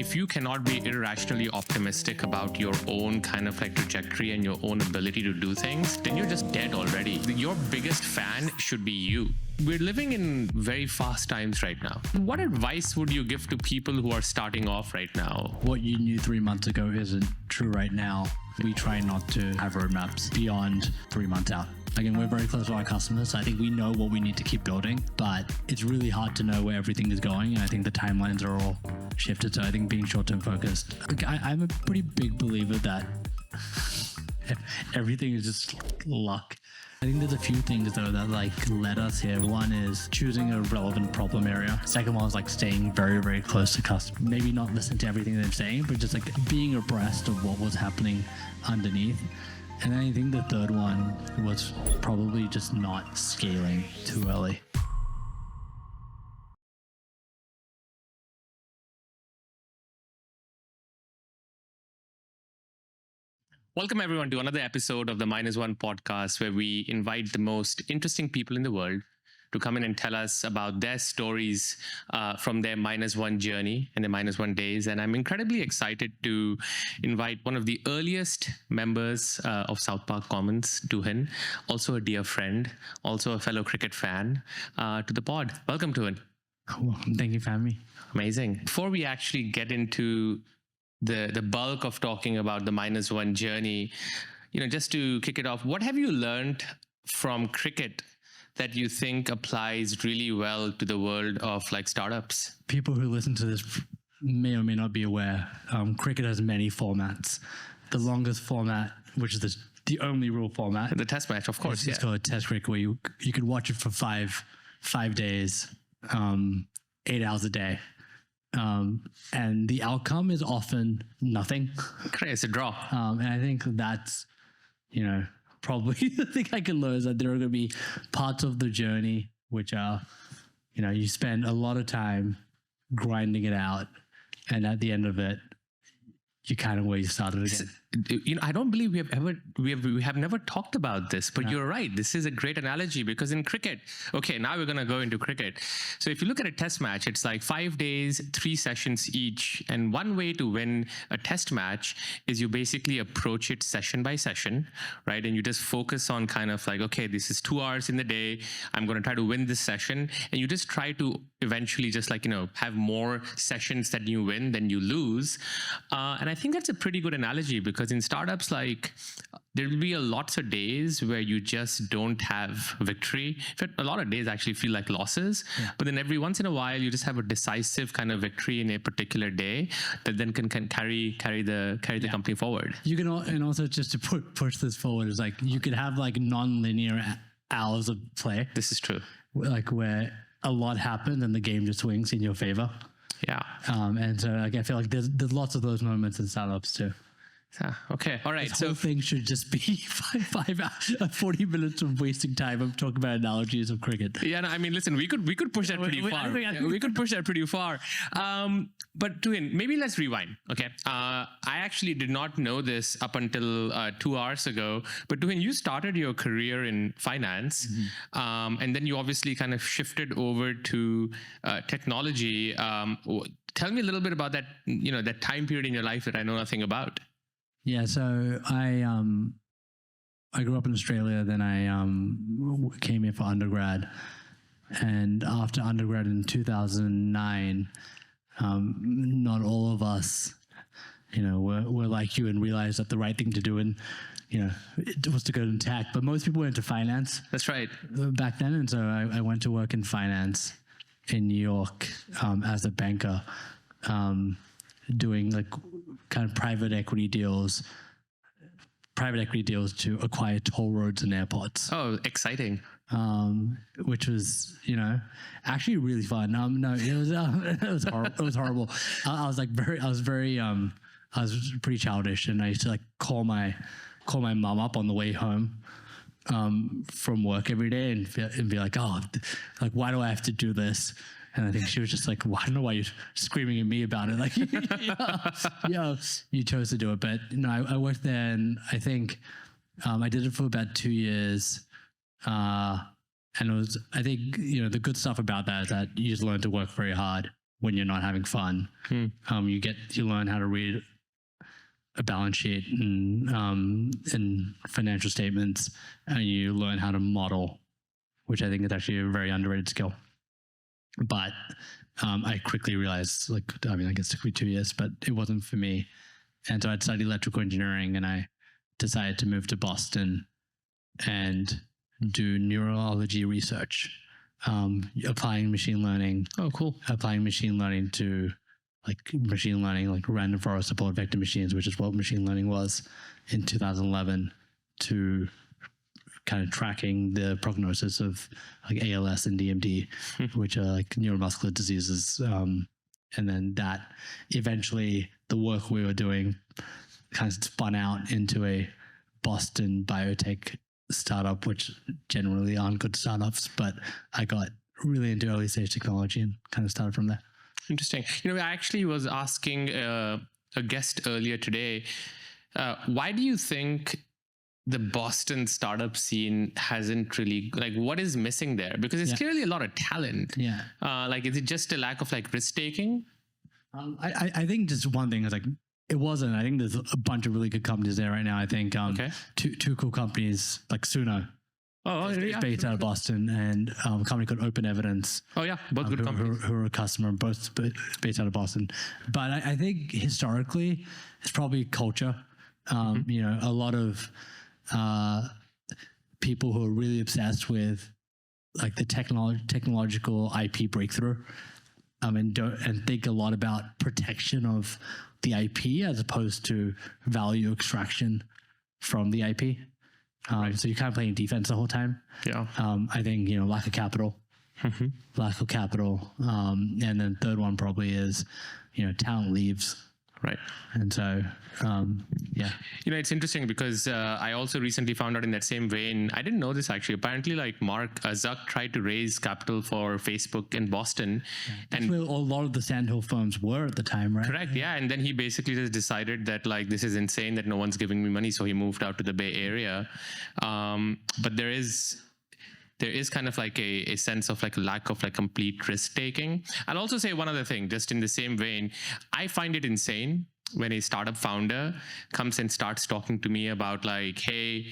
if you cannot be irrationally optimistic about your own kind of like trajectory and your own ability to do things, then you're just dead already. Your biggest fan should be you. We're living in very fast times right now. What advice would you give to people who are starting off right now? What you knew 3 months ago isn't true right now. We try not to have roadmaps beyond 3 months out. Again, we're very close to our customers, so I think we know what we need to keep building, but it's really hard to know where everything is going, and I think the timelines are all shifted, so I think being short-term focused. I'm a pretty big believer that everything is just luck. I think there's a few things though that led us here. One is choosing a relevant problem area. Second one is staying very, very close to customers. Maybe not listening to everything they're saying, but just being abreast of what was happening underneath. And then I think the third one was probably just not scaling too early. Welcome everyone to another episode of the Minus One podcast, where we invite the most interesting people in the world to come in and tell us about their stories from their minus one journey and their minus one days. And I'm incredibly excited to invite one of the earliest members of South Park Commons, Tuhin, also a dear friend, also a fellow cricket fan, to the pod. Welcome, Tuhin. Cool. Thank you for having me. Amazing. Before we actually get into the bulk of talking about the minus one journey, just to kick it off, what have you learned from cricket that you think applies really well to the world of startups? People who listen to this may or may not be aware, cricket has many formats. The longest format, which is the only real format, the test match, of course. It's called test cricket, where you could watch it for five days, 8 hours a day. And the outcome is often nothing. Great, it's a draw. And I think that's, probably the thing I can learn is that there are going to be parts of the journey which are, you spend a lot of time grinding it out, and at the end of it, you kind of where you started again. I don't believe we have never talked about this, but You're right. This is a great analogy, because in cricket, okay, now we're going to go into cricket. So if you look at a test match, it's 5 days, 3 sessions each. And one way to win a test match is you basically approach it session by session, right? And you just focus on kind of okay, this is 2 hours in the day. I'm going to try to win this session. And you just try to eventually just have more sessions that you win than you lose. And I think that's a pretty good analogy, because in startups, there will be lots of days where you just don't have victory. In fact, a lot of days actually feel like losses. Yeah. But then every once in a while, you just have a decisive kind of victory in a particular day that then can carry the company forward. You can, and also just to push this forward, is you could have non-linear hours of play. This is true. Where a lot happens and the game just swings in your favor. Yeah. And so I feel there's lots of those moments in startups too. Okay. All right. This whole thing should just be 40 minutes of wasting time. I'm talking about analogies of cricket. Yeah. No, I mean, listen, we could push that pretty far. We could push that pretty far. But Tuhin, maybe let's rewind. Okay. I actually did not know this up until 2 hours ago. But Tuhin, you started your career in finance, and then you obviously kind of shifted over to technology. Tell me a little bit about that. That time period in your life that I know nothing about. Yeah, so I grew up in Australia, then I came here for undergrad. And after undergrad in 2009, not all of us, were like you and realized that the right thing to do it was to go to tech. But most people went to finance. That's right. Back then. And so I went to work in finance in New York as a banker, doing kind of private equity deals to acquire toll roads and airports. Oh, exciting. Which was, actually really fun. No, it was horrible. It was horrible. I was pretty childish, and I used to call my mom up on the way home from work every day and be like, why do I have to do this? And I think she was just I don't know why you're screaming at me about it. You chose to do it. But I worked there, and I think I did it for about 2 years. And it was, I think, the good stuff about that is that you just learn to work very hard. when you're not having fun. You learn how to read a balance sheet and financial statements, and you learn how to model, which I think is actually a very underrated skill. But I quickly realized, I guess it took me 2 years, but it wasn't for me. And so I'd studied electrical engineering, and I decided to move to Boston and do neurology research, applying machine learning. Oh, cool. Applying machine learning to like random forest support vector machines, which is what machine learning was in 2011, to kind of tracking the prognosis of like ALS and DMD, which are like neuromuscular diseases. And then that eventually the work we were doing kind of spun out into a Boston biotech startup, which generally aren't good startups, but I got really into early stage technology and kind of started from there. Interesting. I actually was asking a guest earlier today, why do you think the Boston startup scene hasn't really, what is missing there? Because it's clearly a lot of talent. Yeah. Is it just a lack of risk taking? I think just one thing is it wasn't. I think there's a bunch of really good companies there right now. I think two cool companies like Suno. It's based out of Boston, and a company called Open Evidence. Oh yeah, both good companies. Who are a customer, both based out of Boston. But I think historically, it's probably culture. A lot of people who are really obsessed with like the technological IP breakthrough, and think a lot about protection of the IP as opposed to value extraction from the IP. So you're kind of playing defense the whole time. Yeah. I think, lack of capital. And then third one probably is, talent leaves. Right. And so, it's interesting because I also recently found out in that same vein, I didn't know this actually, apparently Mark Zuck tried to raise capital for Facebook in Boston. That's where a lot of the Sandhill firms were at the time, right? Correct, yeah. And then he basically just decided that this is insane that no one's giving me money, so he moved out to the Bay Area. But there is kind of a sense of lack of complete risk taking. I'll also say one other thing, just in the same vein, I find it insane when a startup founder comes and starts talking to me about hey,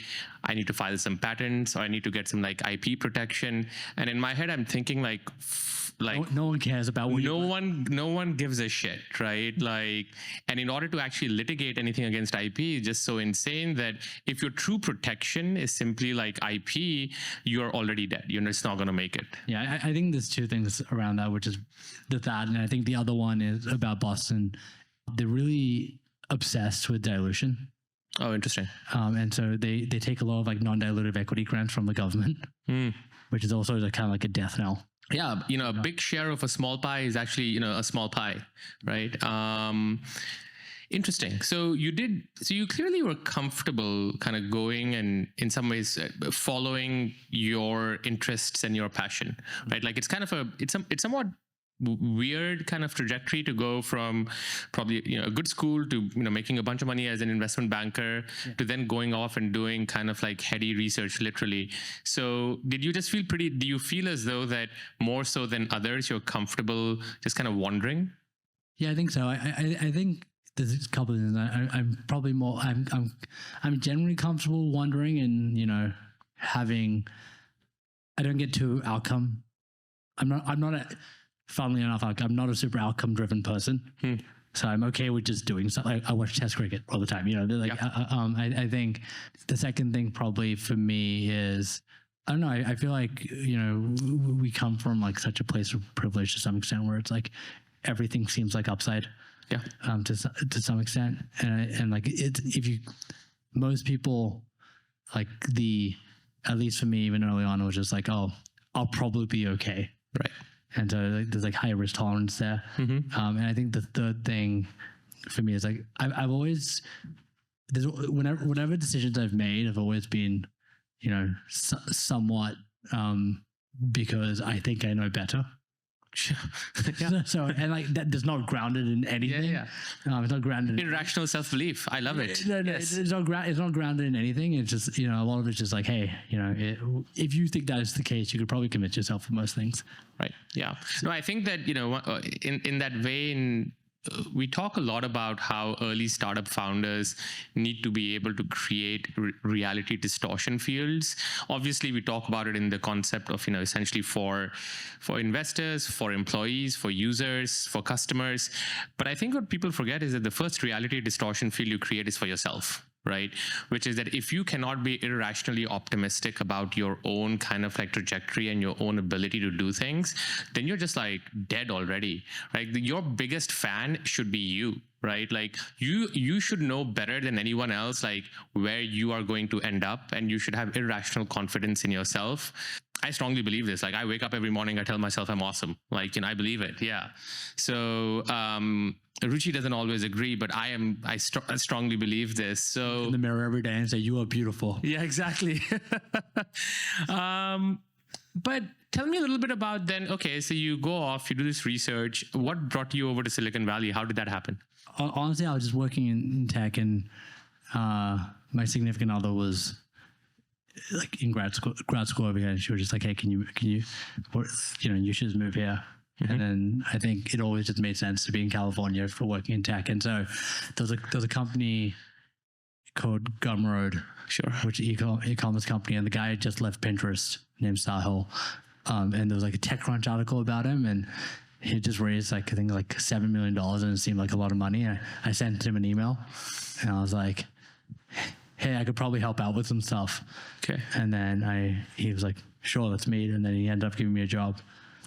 I need to file some patents, or I need to get some IP protection. And in my head, I'm thinking no one cares about what no one gives a shit, right? And in order to actually litigate anything against IP is just so insane that if your true protection is simply IP, you're already dead. You're just not going to make it. Yeah, I think there's two things around that, which is that, and I think the other one is about Boston. They're really obsessed with dilution. Oh, interesting. And so they take a lot of non-dilutive equity grants from the government, which is also kind of like a death knell. Yeah, a big share of a small pie is actually, a small pie, right? Interesting. So you clearly were comfortable kind of going and in some ways following your interests and your passion, right? It's kind of it's somewhat weird kind of trajectory to go from probably a good school to making a bunch of money as an investment banker to then going off and doing kind of heady research, literally. So do you feel as though that more so than others you're comfortable just kind of wandering? Yeah, I think so. I think there's a couple of things. I'm probably more I'm generally comfortable wandering and having, I don't get too outcome. Funnily enough, I'm not a super outcome-driven person, so I'm okay with just doing something. I watch Test cricket all the time. I think the second thing probably for me is, I don't know. I feel we come from such a place of privilege to some extent, where it's everything seems like upside. Yeah. To some extent, and most people at least for me, even early on, it was just oh, I'll probably be okay. Right. And so there's higher risk tolerance there. And I think the third thing for me is I've always, whenever decisions I've made have always been, somewhat because I think I know better. Yeah. So and like that is not grounded in anything. Yeah. It's not grounded in Irrational self-belief. I love it. No, Yes. it's not grounded in anything. It's just, a lot of it's just like, hey, if you think that is the case, you could probably convince yourself of most things. Right. Yeah. No, I think that, in that vein, we talk a lot about how early startup founders need to be able to create reality distortion fields. Obviously, we talk about it in the concept of, essentially for investors, for employees, for users, for customers. But I think what people forget is that the first reality distortion field you create is for yourself. Right? Which is that if you cannot be irrationally optimistic about your own kind of like trajectory and your own ability to do things, then you're just like dead already, right? Your biggest fan should be you, right? Like you should know better than anyone else, like where you are going to end up, and you should have irrational confidence in yourself. I strongly believe this. Like I wake up every morning, I tell myself I'm awesome. Like, I believe it. Yeah. So, Ruchi doesn't always agree, but I strongly believe this. So in the mirror every day and say, you are beautiful. Yeah, exactly. But tell me a little bit about then, okay, so you go off, you do this research. What brought you over to Silicon Valley? How did that happen? Honestly, I was just working in tech, and my significant other was like in grad school over here, and she was just like, hey, can you you should just move here. Mm-hmm. And then I think it always just made sense to be in California for working in tech. And so there was a company called Gumroad, sure, which is an e-commerce company, and the guy had just left Pinterest, named Sahil. And there was like a TechCrunch article about him, and he just raised I think $7 million, and it seemed like a lot of money. I sent him an email, and I was like, hey, I could probably help out with some stuff. Okay. And then he was like, sure, let's meet. And then he ended up giving me a job.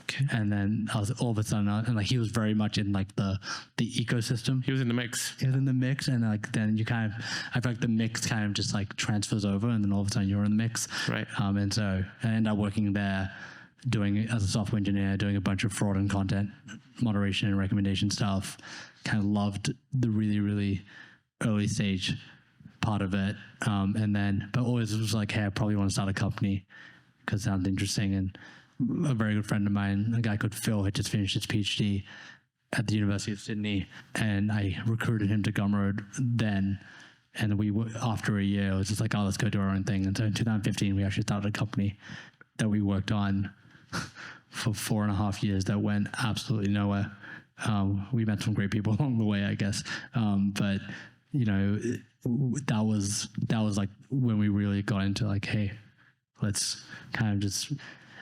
Okay. And then I was all of a sudden, and like he was very much in like the ecosystem. He was in the mix. He was in the mix, and like then you kind of, I feel like the mix kind of just like transfers over, and then all of a sudden you're in the mix. Right. And so I ended up working there, as a software engineer, doing a bunch of fraud and content moderation and recommendation stuff. Kind of loved the really, really early stage part of it. But always was like, hey, I probably want to start a company because it sounds interesting. And a very good friend of mine, a guy called Phil, had just finished his PhD at the University of Sydney, and I recruited him to Gumroad then. And after a year, it was just like, oh, let's go do our own thing. And so in 2015, we actually started a company that we worked on for 4.5 years that went absolutely nowhere. We met some great people along the way, I guess. But that was like when we really got into like, hey, let's kind of just.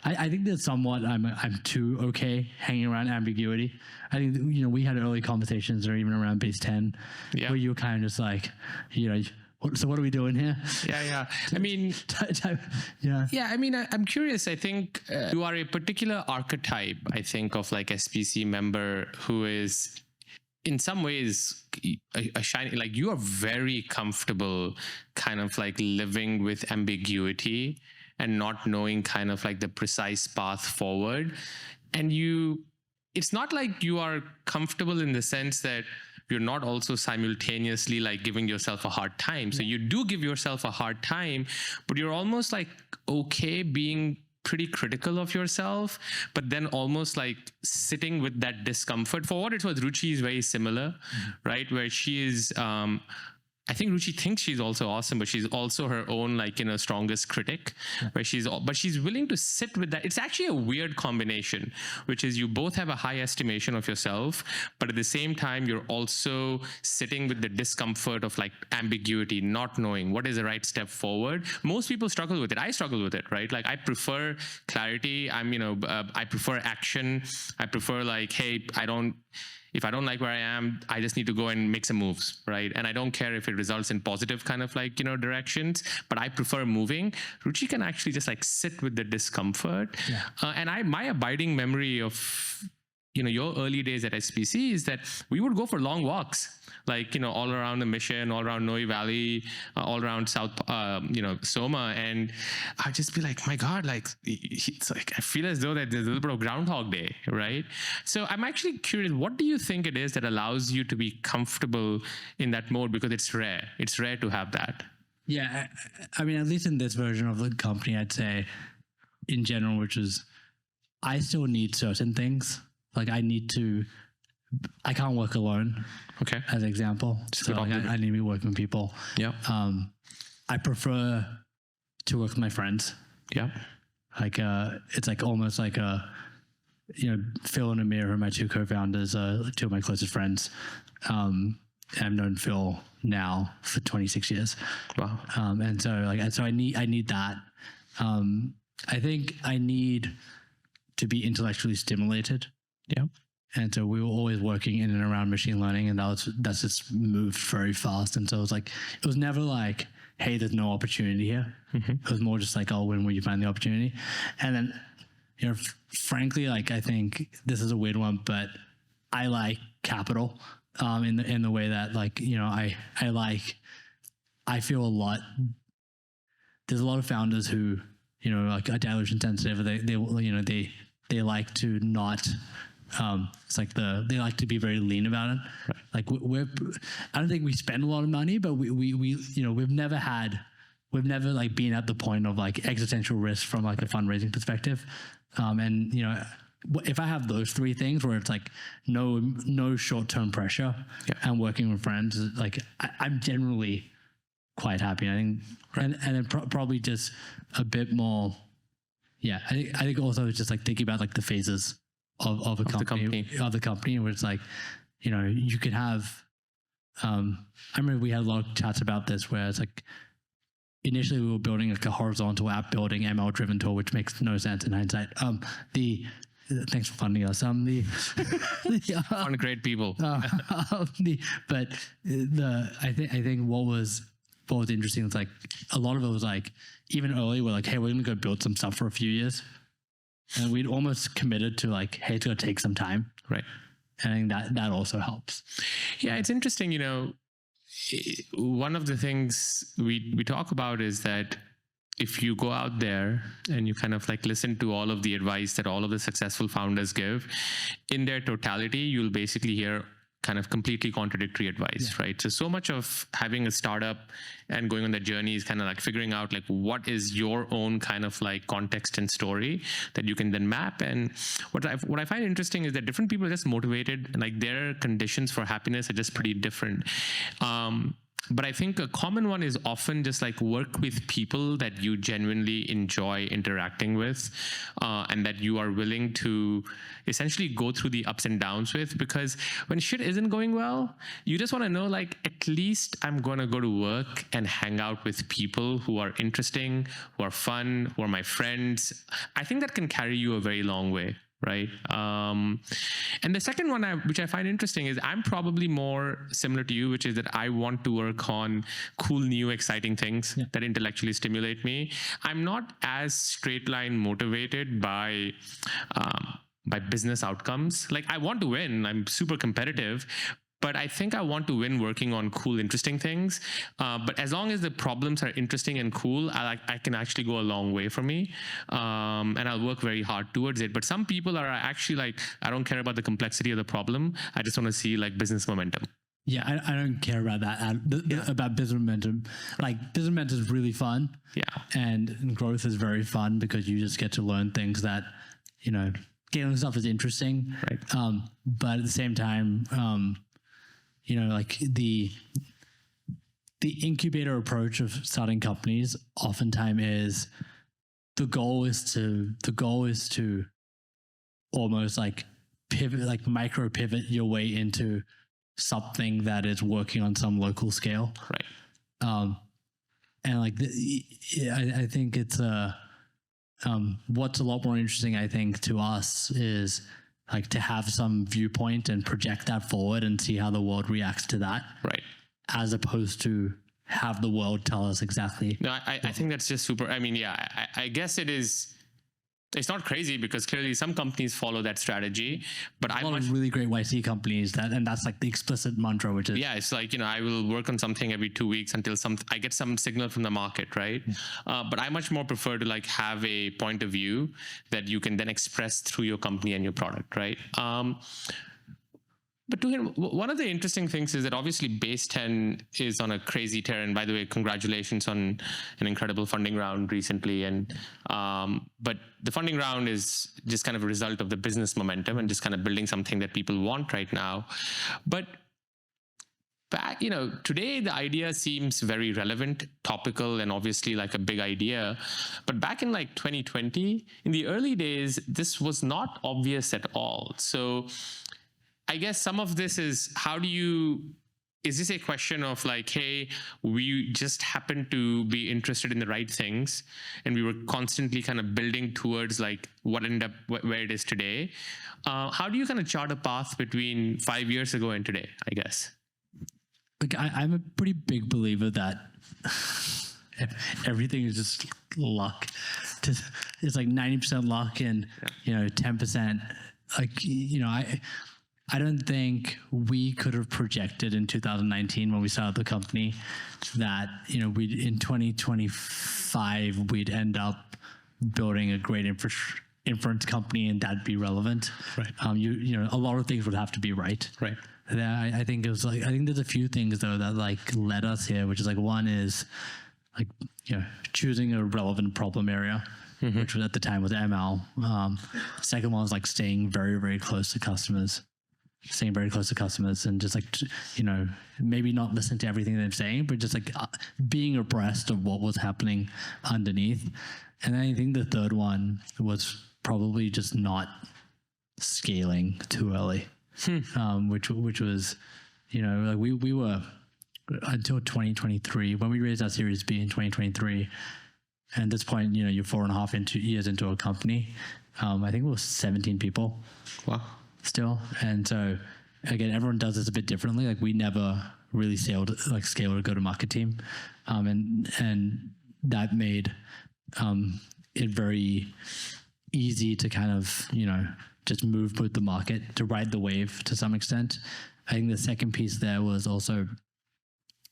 I think that somewhat I'm too okay hanging around ambiguity. I think we had early conversations or even around base 10 where you were kind of just like, so what are we doing here? Yeah. I mean, yeah. I mean, I'm curious. I think you are a particular archetype, I think, of like SPC member who is in some ways a shiny, like you are very comfortable kind of like living with ambiguity and not knowing kind of like the precise path forward. And it's not like you are comfortable in the sense that you're not also simultaneously like giving yourself a hard time. So you do give yourself a hard time, but you're almost like okay being pretty critical of yourself, but then almost like sitting with that discomfort. For what it's worth, Ruchi is very similar, right? Where she is, I think Ruchi thinks she's also awesome, but she's also her own like strongest critic. Where she's willing to sit with that. It's actually a weird combination, which is you both have a high estimation of yourself, but at the same time you're also sitting with the discomfort of like ambiguity, not knowing what is the right step forward. Most people struggle with it. I struggle with it, right? Like I prefer clarity. I prefer action. I prefer like, hey, if I don't like where I am, I just need to go and make some moves, right? And I don't care if it results in positive kind of like, directions, but I prefer moving. Ruchi can actually just like sit with the discomfort. Yeah. And my abiding memory of, your early days at SPC is that we would go for long walks, like, all around the Mission, all around Noe Valley, all around South, Soma. And I'd just be like, my God, like, it's like, I feel as though that there's a little bit of Groundhog Day, right? So I'm actually curious, what do you think it is that allows you to be comfortable in that mode? Because it's rare. It's rare to have that. Yeah. I mean, at least in this version of the company, I'd say in general, which is I still need certain things. like I can't work alone. Okay. As an example. So like I need to be working with people. Yeah. I prefer to work with my friends. Yeah. Like it's like almost like Phil and Amir are my two co-founders, two of my closest friends. I've known Phil now for 26 years. Wow. And so I need that. I think I need to be intellectually stimulated. Yeah. And so we were always working in and around machine learning, and that's just moved very fast. And so it was never like, hey, there's no opportunity here. Mm-hmm. It was more just like, oh, when will you find the opportunity? And then, frankly, like I think this is a weird one, but I like capital in the way that I feel a lot. There's a lot of founders who like are dilution sensitive. They like to not. They like to be very lean about it. Right. Like I don't think we spend a lot of money, but we've never like been at the point of like existential risk from like a fundraising perspective. And if I have those three things where it's like no short-term pressure and working with friends, like I'm generally quite happy. I think, and then probably just a bit more. Yeah, I think also it's just like thinking about like the phases of the company, where it's like, you could have. I remember we had a lot of chats about this, where it's like, initially we were building like a horizontal app building ML driven tool, which makes no sense in hindsight. Thanks for funding us. On great people. I think what was interesting is like a lot of it was like even early we're like, hey, we're gonna go build some stuff for a few years. And we'd almost committed to like, hey, it's going to take some time. Right. And I think that also helps. Yeah, it's interesting, one of the things we talk about is that if you go out there and you kind of like listen to all of the advice that all of the successful founders give, in their totality, you'll basically hear kind of completely contradictory advice, right? So much of having a startup and going on that journey is kind of like figuring out like what is your own kind of like context and story that you can then map. And what I find interesting is that different people are just motivated, and like their conditions for happiness are just pretty different. But I think a common one is often just like work with people that you genuinely enjoy interacting with, and that you are willing to essentially go through the ups and downs with. Because when shit isn't going well, you just want to know, like, at least I'm going to go to work and hang out with people who are interesting, who are fun, who are my friends. I think that can carry you a very long way. Right. And the second one, which I find interesting, is I'm probably more similar to you, which is that I want to work on cool, new, exciting things that intellectually stimulate me. I'm not as straight line motivated by business outcomes. Like, I want to win. I'm super competitive. But I think I want to win working on cool, interesting things. But as long as the problems are interesting and cool, I can actually go a long way for me. And I'll work very hard towards it. But some people are actually like, I don't care about the complexity of the problem. I just want to see like business momentum. Yeah, I don't care about that, about business momentum. Like, business momentum is really fun. Yeah. And growth is very fun because you just get to learn things that, getting stuff is interesting. Right. But at the same time, like the incubator approach of starting companies oftentimes is the goal is to almost like pivot, like micro pivot your way into something that is working on some local scale. Right. And like, I think it's what's a lot more interesting, I think, to us is like to have some viewpoint and project that forward and see how the world reacts to that. Right. As opposed to have the world tell us exactly. No, I think that's just super. I mean, yeah, I guess it's not crazy because clearly some companies follow that strategy, but a lot of really great YC companies and that's like the explicit mantra, which is, yeah, it's like, I will work on something every 2 weeks until I get some signal from the market. Right. But I much more prefer to like have a point of view that you can then express through your company and your product. Right. But Tuhin, one of the interesting things is that obviously Baseten is on a crazy tear. And by the way, congratulations on an incredible funding round recently. And but the funding round is just kind of a result of the business momentum and just kind of building something that people want right now. But back, today the idea seems very relevant, topical, and obviously like a big idea. But back in like 2020, in the early days, this was not obvious at all. So I guess some of this is is this a question of like, hey, we just happen to be interested in the right things and we were constantly kind of building towards like what ended up where it is today? How do you kind of chart a path between 5 years ago and today, I guess? Like I'm a pretty big believer that everything is just luck. It's like 90% luck and 10%. Like I don't think we could have projected in 2019 when we started the company that we'd in 2025 we'd end up building a great inference company and that'd be relevant. Right. A lot of things would have to be right. Right. I think it was like I think there's a few things though that like led us here, which is like one is like choosing a relevant problem area, which was at the time was ML. Second one was like staying very, very close to customers. And just like maybe not listen to everything they're saying, but just like being abreast of what was happening underneath. And then I think the third one was probably just not scaling too early, which was like we were until 2023 when we raised our Series B in 2023. And at this point, you're 4.5 years into a company. I think it was 17 people. Wow. Still. And so again, everyone does this a bit differently. Like we never really scaled a go-to-market team. And that made it very easy to kind of, just move with the market, to ride the wave to some extent. I think the second piece there was also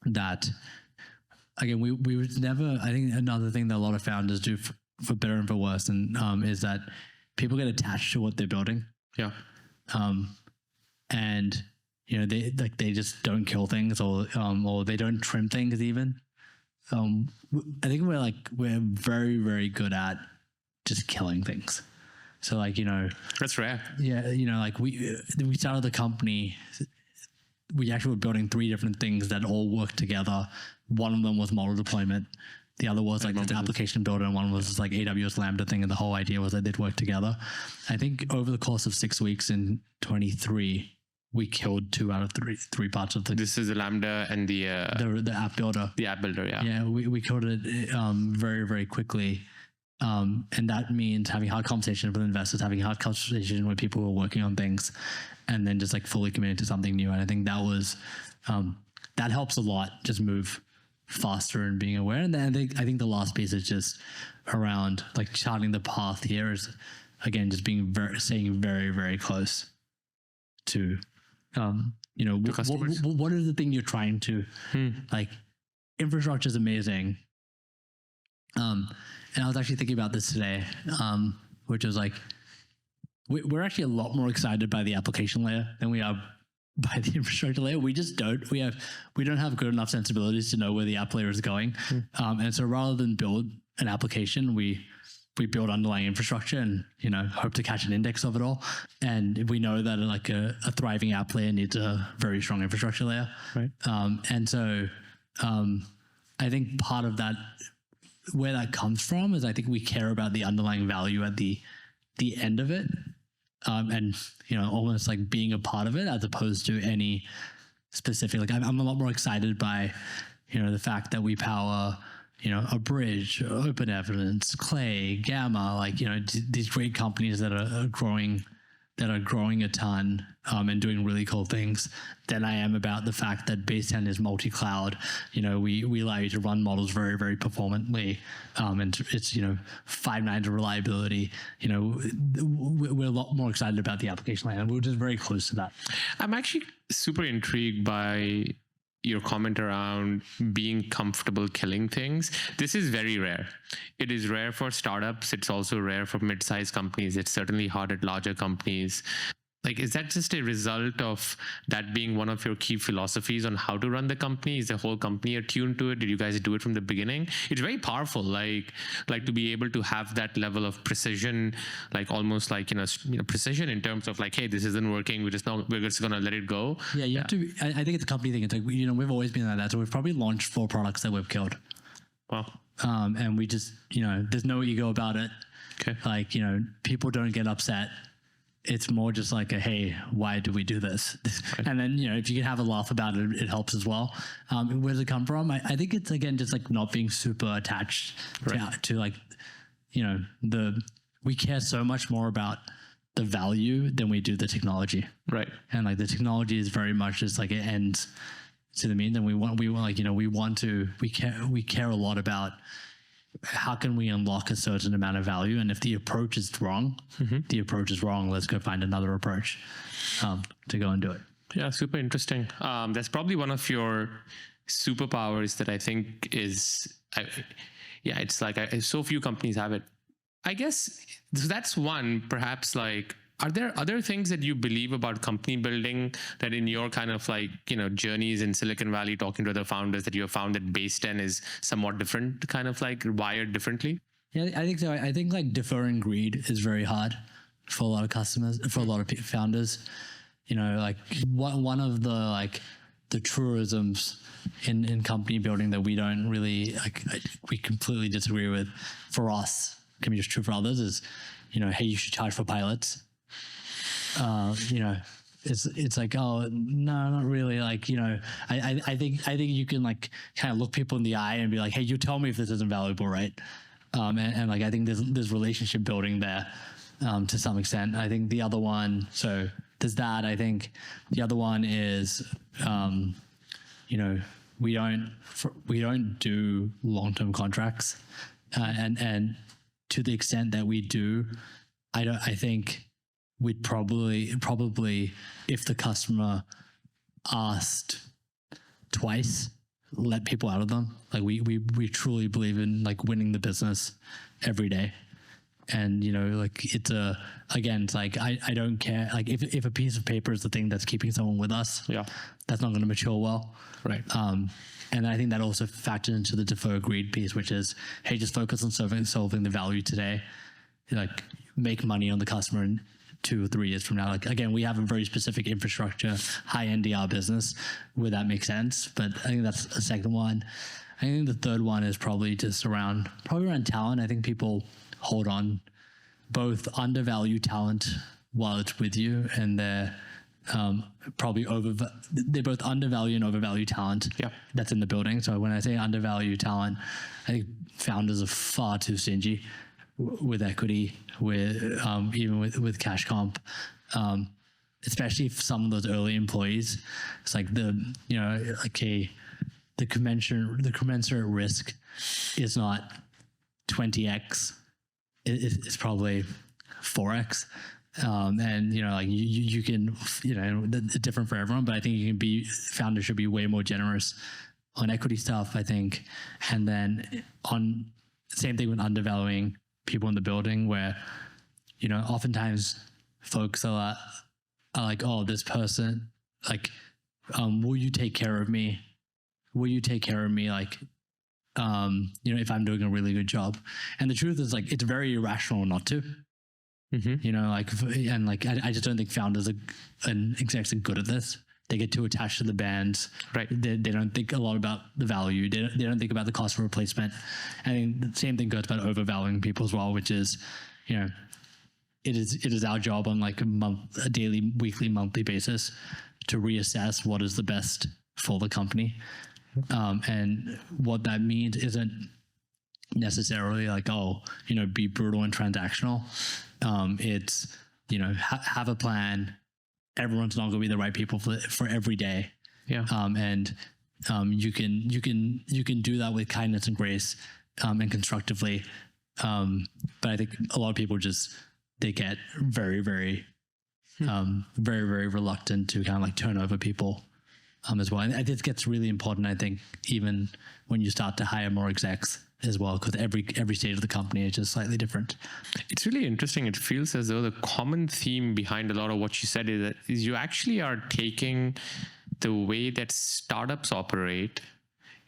that, again, we would never, I think another thing that a lot of founders do for better and for worse is that people get attached to what they're building. Yeah. And they just don't kill things or they don't trim things even. I think we're very, very good at just killing things. So like, that's rare. Yeah. Like we started the company, we actually were building 3 different things that all worked together. One of them was model deployment. The other was like this application builder, and one was this like AWS Lambda thing, and the whole idea was that they'd work together. I think over the course of 6 weeks in 23, we killed 2 out of 3 parts of the. This is the Lambda and the app builder. The app builder, yeah. Yeah, we killed it very, very quickly. And that means having hard conversations with investors, having hard conversations with people who are working on things, and then just like fully committed to something new. And I think that was that helps a lot. Just move faster and being aware. And then I think the last piece is just around like charting the path here is again just staying very, very close to what is the thing you're trying to like. Infrastructure is amazing. And I was actually thinking about this today, which was like we're actually a lot more excited by the application layer than we are by the infrastructure layer. We just don't. We don't have good enough sensibilities to know where the app layer is going. And so rather than build an application, we build underlying infrastructure and hope to catch an index of it all. And we know that like a thriving app layer needs a very strong infrastructure layer. Right. And so I think part of that, where that comes from, is I think we care about the underlying value at the end of it. And almost like being a part of it as opposed to any specific, like I'm a lot more excited by, the fact that we power, a bridge, open evidence, Clay, Gamma, like, these great companies that are growing a ton and doing really cool things, than I am about the fact that Baseten is multi-cloud. We allow you to run models very, very performantly, and it's 5 nines of reliability. We're a lot more excited about the application layer, and we're just very close to that. I'm actually super intrigued by your comment around being comfortable killing things. This is very rare. It is rare for startups. It's also rare for mid-sized companies. It's certainly hard at larger companies. Like, is that just a result of that being one of your key philosophies on how to run the company? Is the whole company attuned to it? Did you guys do it from the beginning? It's very powerful, like to be able to have that level of precision, like almost like precision in terms of like, hey, this isn't working. We're just gonna let it go. Yeah, you have to. I think it's a company thing. It's like we've always been like that. So we've probably launched 4 products that we've killed. Wow. And we just there's no ego about it. Okay. Like people don't get upset. It's more just like hey, why do we do this? Okay. And then if you can have a laugh about it, it helps as well. Where does it come from? I think it's again just like not being super attached to like we care so much more about the value than we do the technology. Right. And like the technology is very much just like it ends to the means, and we care a lot about how can we unlock a certain amount of value, and if the approach is wrong, the approach is wrong. Let's go find another approach to go and do it. Yeah, super interesting. That's probably one of your superpowers that I think is, it's like so few companies have it. I guess that's one. Perhaps like, are there other things that you believe about company building that in your kind of like, journeys in Silicon Valley, talking to other founders, that you have found that Baseten is somewhat different, kind of like wired differently? Yeah, I think so. I think like deferring greed is very hard for a lot of customers, for a lot of founders. Like one of the truisms in company building that we don't really we completely disagree with, for us, can be just true for others, is, hey, you should charge for pilots. It's like, oh no, not really. Like, I think you can like kind of look people in the eye and be like, hey, you tell me if this isn't valuable, right? And like I think there's relationship building there to some extent. I think the other one, so there's that. I think the other one is we don't do long-term contracts, and to the extent that we do, I think we'd probably, if the customer asked twice, let people out of them. Like we truly believe in like winning the business every day. And like it's like I don't care. Like if a piece of paper is the thing that's keeping someone with us, that's not going to mature well. Right. And I think that also factors into the defer greed piece, which is, hey, just focus on solving the value today. Like make money on the customer in 2 or 3 years from now. Like again, we have a very specific infrastructure, high NDR business where that makes sense. But I think that's a second one. I think the third one is probably just around talent. I think people hold on, both undervalue talent while it's with you, and they're they're both undervalue and overvalue talent that's in the building. So when I say undervalue talent, I think founders are far too stingy with equity, even with cash comp, especially for some of those early employees. It's like the commensurate risk is not 20x. It's probably 4x. And you can, it's different for everyone, but I think founders should be way more generous on equity stuff, I think. And then same thing with undervaluing people in the building, where, oftentimes folks are like, oh, this person, like, will you take care of me? Will you take care of me? Like, if I'm doing a really good job. And the truth is, like, it's very irrational not to. Mm-hmm. I just don't think founders and execs are good at this. They get too attached to the bands. Right. They don't think a lot about the value. They don't think about the cost of replacement. I think the same thing goes about overvaluing people as well, which is, it is our job on like a daily, weekly, monthly basis to reassess what is the best for the company. And what that means isn't necessarily like, be brutal and transactional. It's, have a plan. Everyone's not going to be the right people for every day. Yeah. You can do that with kindness and grace, and constructively. But I think a lot of people they get very, very, very, very reluctant to kind of like turn over people as well. And this gets really important, I think, even when you start to hire more execs as well, because every stage of the company is just slightly different. It's really interesting. It feels as though the common theme behind a lot of what you said is you actually are taking the way that startups operate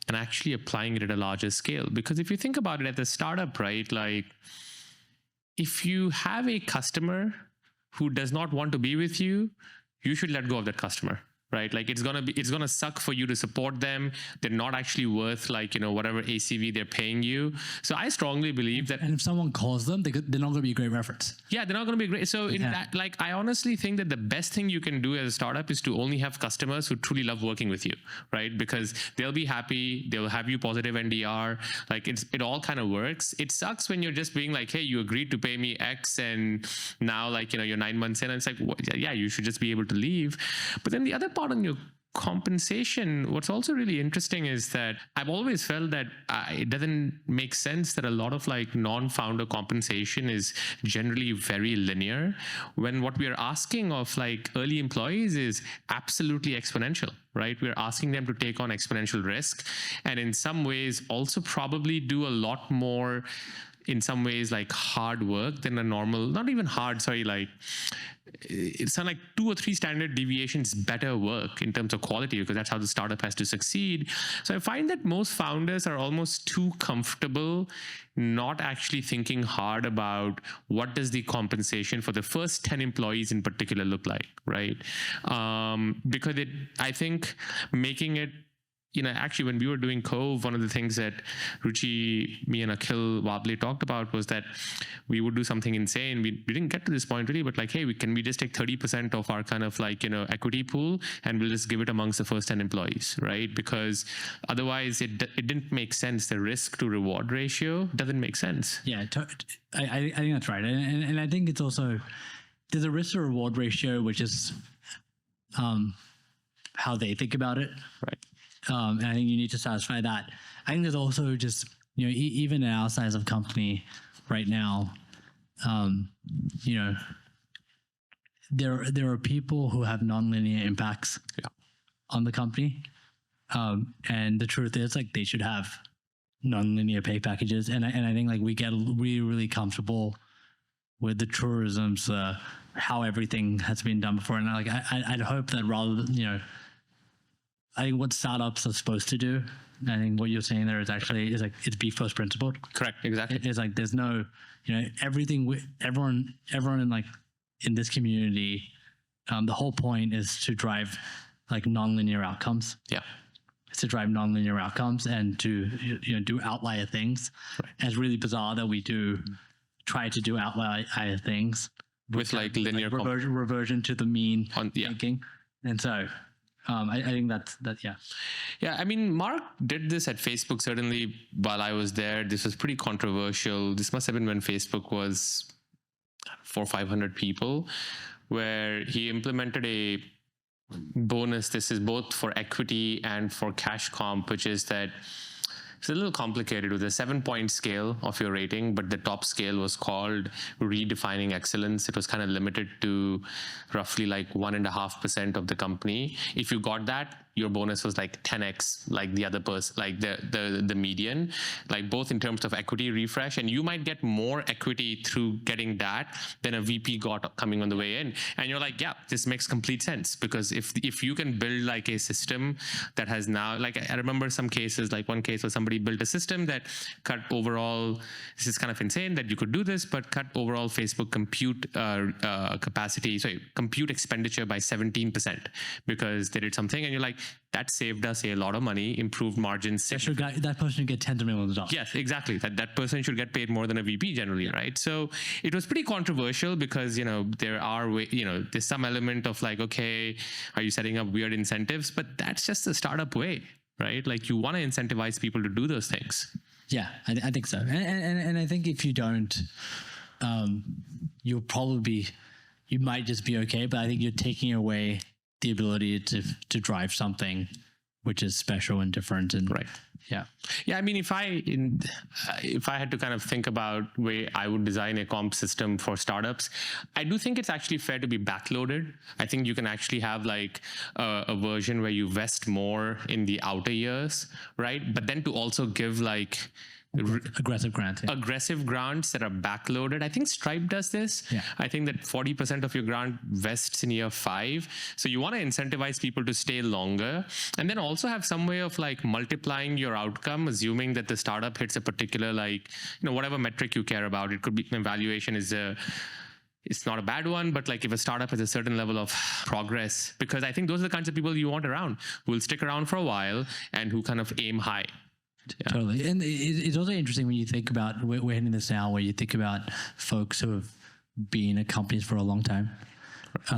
and actually applying it at a larger scale. Because if you think about it at the startup, right, like if you have a customer who does not want to be with you, you should let go of that customer. Right, like it's gonna suck for you to support them. They're not actually worth like whatever ACV they're paying you. So I strongly believe that. And if someone calls them, they're not going to be a great reference. Yeah, they're not going to be great. So in that, like, I honestly think that the best thing you can do as a startup is to only have customers who truly love working with you, right? Because they'll be happy, they'll have you positive NDR. Like it all kind of works. It sucks when you're just being like, hey, you agreed to pay me X, and now like you're 9 months in, and it's like, yeah, you should just be able to leave. But then the other part on your compensation, what's also really interesting is that I've always felt that it doesn't make sense that a lot of like non-founder compensation is generally very linear, when what we are asking of like early employees is absolutely exponential, right? We're asking them to take on exponential risk, and in some ways also probably do a lot more, in some ways, like hard work than a normal, not even hard, sorry, like it's not like 2 or 3 standard deviations better work in terms of quality, because that's how the startup has to succeed. So I find that most founders are almost too comfortable not actually thinking hard about what does the compensation for the first 10 employees in particular look like, right? Because I think making it, actually when we were doing Cove, one of the things that Ruchi, me and Akhil Wable talked about was that we would do something insane. We didn't get to this point really, but like, hey, can we just take 30% of our kind of like, equity pool, and we'll just give it amongst the first 10 employees, right? Because otherwise it didn't make sense. The risk to reward ratio doesn't make sense. Yeah, I think that's right. And I think it's also, there's a risk to reward ratio, which is how they think about it. Right. And I think you need to satisfy that. I think there's also just, even in our size of company right now, there are people who have nonlinear impacts on the company. And the truth is, like, they should have nonlinear pay packages. And I think like we get really, really comfortable with the truisms, how everything has been done before. And I'd hope that rather than, I think what startups are supposed to do, I think what you're saying there is it's be first principled. Correct, exactly. It's like there's no, everyone in this community, the whole point is to drive like nonlinear outcomes. Yeah. It's to drive nonlinear outcomes and to do outlier things. Right. And it's really bizarre that we try to do outlier things with like linear reversion to the mean thinking. And so I think that. Yeah, I mean, Mark did this at Facebook, certainly while I was there. This was pretty controversial. This must have been when Facebook was 400 or 500 people, where he implemented a bonus. This is both for equity and for cash comp, which is that it's a little complicated with a 7-point scale of your rating, but the top scale was called redefining excellence. It was kind of limited to roughly like 1.5% of the company. If you got that, your bonus was like 10x, like the other person, like the median, like both in terms of equity refresh, and you might get more equity through getting that than a VP got coming on the way in. And you're like, yeah, this makes complete sense, because if you can build like a system that has now, like I remember some cases, like one case where somebody built a system that cut overall, this is kind of insane that you could do this, but cut overall Facebook compute compute expenditure by 17% because they did something, and you're like, that saved us a lot of money, improved margins. That person should get tens of millions of dollars. Yes, exactly. That person should get paid more than a VP generally, right? So it was pretty controversial because, there's some element of like, okay, are you setting up weird incentives? But that's just the startup way, right? Like you want to incentivize people to do those things. Yeah, I think so. And I think if you don't, you might just be okay, but I think you're taking away the ability to drive something which is special and different. And Right. yeah. Yeah, I mean, if I had to kind of think about way I would design a comp system for startups, I do think it's actually fair to be backloaded. I think you can actually have like a version where you vest more in the outer years, right? But then to also give like Aggressive grants. Yeah. aggressive grants that are backloaded. I think Stripe does this. Yeah. I think that 40% of your grant vests in year 5. So you want to incentivize people to stay longer, and then also have some way of like multiplying your outcome, assuming that the startup hits a particular, like, whatever metric you care about. It could be valuation it's not a bad one, but like if a startup has a certain level of progress, because I think those are the kinds of people you want around, who will stick around for a while and who kind of aim high. Yeah. Totally. And it's also interesting when you think about, we're hitting this now, where you think about folks who have been at companies for a long time,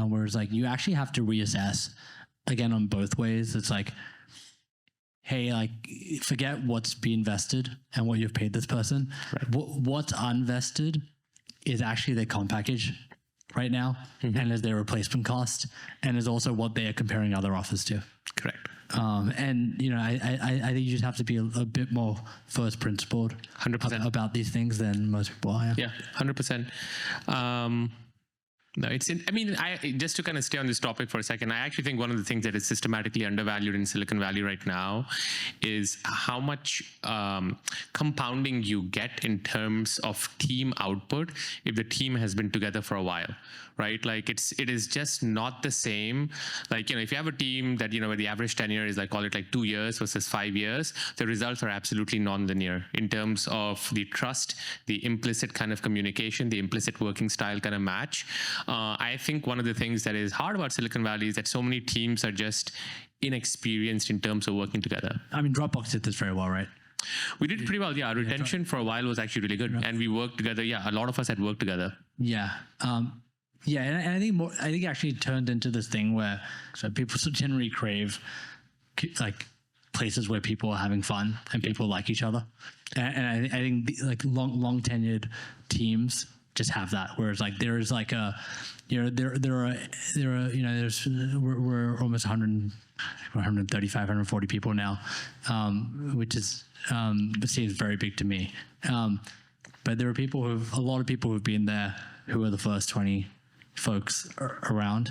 whereas like you actually have to reassess again on both ways. It's like, hey, like forget what's being invested and what you've paid this person. Right. What's unvested is actually their comp package right now, and is their replacement cost, and is also what they are comparing other offers to. Correct. And I think you just have to be a bit more first principled 100% about these things than most people are. Yeah, 100%. No, just to kind of stay on this topic for a second, I actually think one of the things that is systematically undervalued in Silicon Valley right now is how much compounding you get in terms of team output if the team has been together for a while, right? Like it is just not the same. Like, if you have a team that, where the average tenure is like, call it like 2 years versus 5 years, the results are absolutely non-linear in terms of the trust, the implicit kind of communication, the implicit working style kind of match. I think one of the things that is hard about Silicon Valley is that so many teams are just inexperienced in terms of working together. I mean, Dropbox did this very well, right? We did pretty well. Yeah, our retention for a while was actually really good, and we worked together. Yeah, a lot of us had worked together. Yeah. Yeah, and I think it actually turned into this thing where people generally crave like places where people are having fun and people like each other, and I think like long tenured teams just have that. Whereas like there is like a, we're almost 135, 140 people now, which is it seems very big to me. But there are a lot of people who've been there who are the first 20 folks around,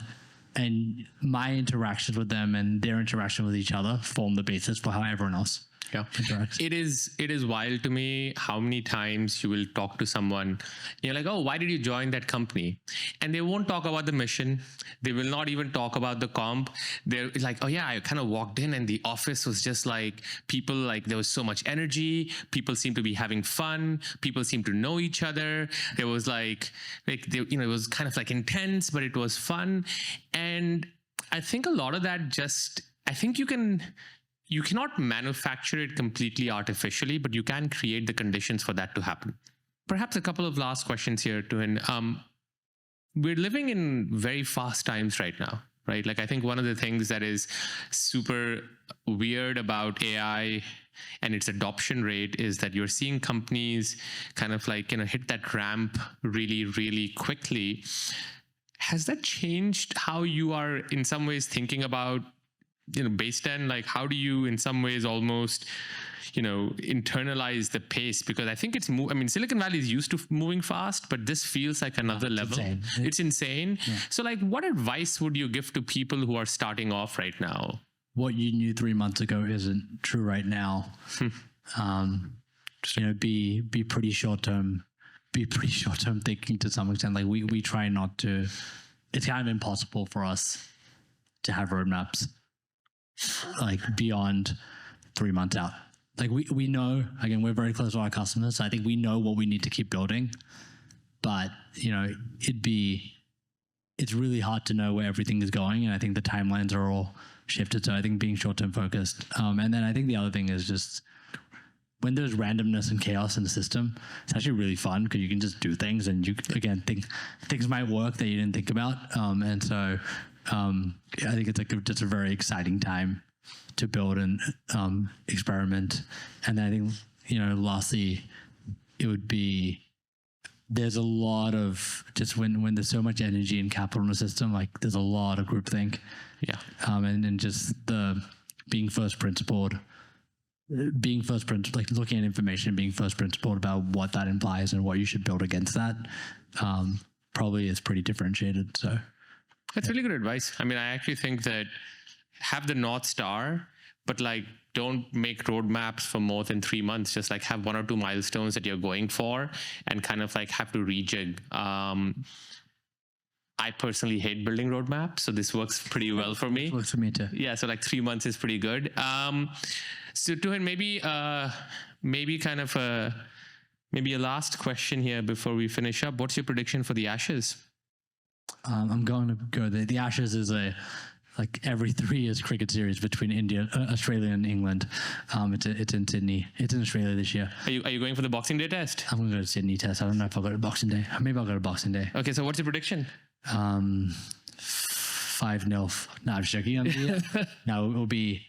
and my interactions with them and their interaction with each other form the basis for how everyone else interacts. It is wild to me how many times you will talk to someone, you're like, oh, why did you join that company? And they won't talk about the mission. They will not even talk about the comp. They're like, oh yeah, I kind of walked in and the office was just like people, like there was so much energy. People seemed to be having fun. People seemed to know each other. There was it was kind of like intense, but it was fun. And I think a lot of that you cannot manufacture it completely artificially, but you can create the conditions for that to happen. Perhaps a couple of last questions here, Tuhin. We're living in very fast times right now, right? Like I think one of the things that is super weird about AI and its adoption rate is that you're seeing companies kind of like, hit that ramp really, really quickly. Has that changed how you are in some ways thinking about Baseten? Like how do you in some ways almost internalize the pace? Because I think Silicon Valley is used to moving fast, but this feels like another level. Insane. It's insane. Yeah. So like what advice would you give to people who are starting off right now? What you knew 3 months ago isn't true right now. Be pretty short term. Be pretty short term thinking to some extent. Like we try not to. It's kind of impossible for us to have roadmaps like beyond 3 months out. Like we know, again, we're very close to our customers, so I think we know what we need to keep building, but it's really hard to know where everything is going, and I think the timelines are all shifted, so I think being short-term focused. And then I think the other thing is just when there's randomness and chaos in the system, it's actually really fun because you can just do things, and you again think things might work that you didn't think about, and so I think it's just a very exciting time to build and experiment. And then I think lastly, it would be there's a lot of just when there's so much energy and capital in the system, like there's a lot of groupthink. Yeah. And just being first principled, like looking at information and being first principled about what that implies and what you should build against that, probably is pretty differentiated. So that's really good advice. I mean, I actually think that have the North Star, but like don't make roadmaps for more than 3 months. Just like have 1 or 2 milestones that you're going for and kind of like have to rejig. I personally hate building roadmaps, so this works pretty well for me. Works for me too. Yeah, so like 3 months is pretty good. So Tuhin, maybe a last question here before we finish up. What's your prediction for the Ashes? I'm going to go. The Ashes is like every 3 years cricket series between Australia and England. It's in Sydney. It's in Australia this year. Are you going for the Boxing Day test? I'm going to go to Sydney test. I don't know if I'll go to Boxing Day. Maybe I'll go to Boxing Day. Okay, so what's your prediction? 5-0. No, I'm just joking. No, it will be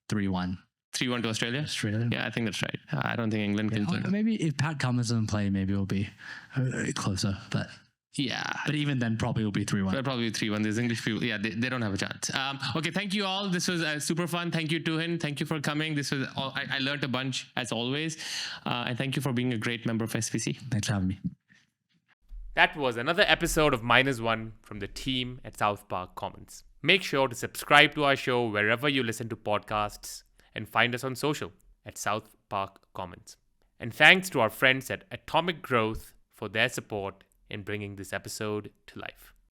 3-1. 3-1 to Australia? Yeah, I think that's right. I don't think England can. Maybe if Pat Cummins doesn't play, maybe it'll be closer. But yeah, but even then, probably will be 3-1. Probably 3-1. There's English people. Yeah, they don't have a chance. Okay, thank you all. This was super fun. Thank you, Tuhin. Thank you for coming. This was I learned a bunch as always, and thank you for being a great member of SPC. Thanks for having me. That was another episode of -1 from the team at South Park Commons. Make sure to subscribe to our show wherever you listen to podcasts and find us on social at South Park Commons. And thanks to our friends at Atomic Growth for their support in bringing this episode to life.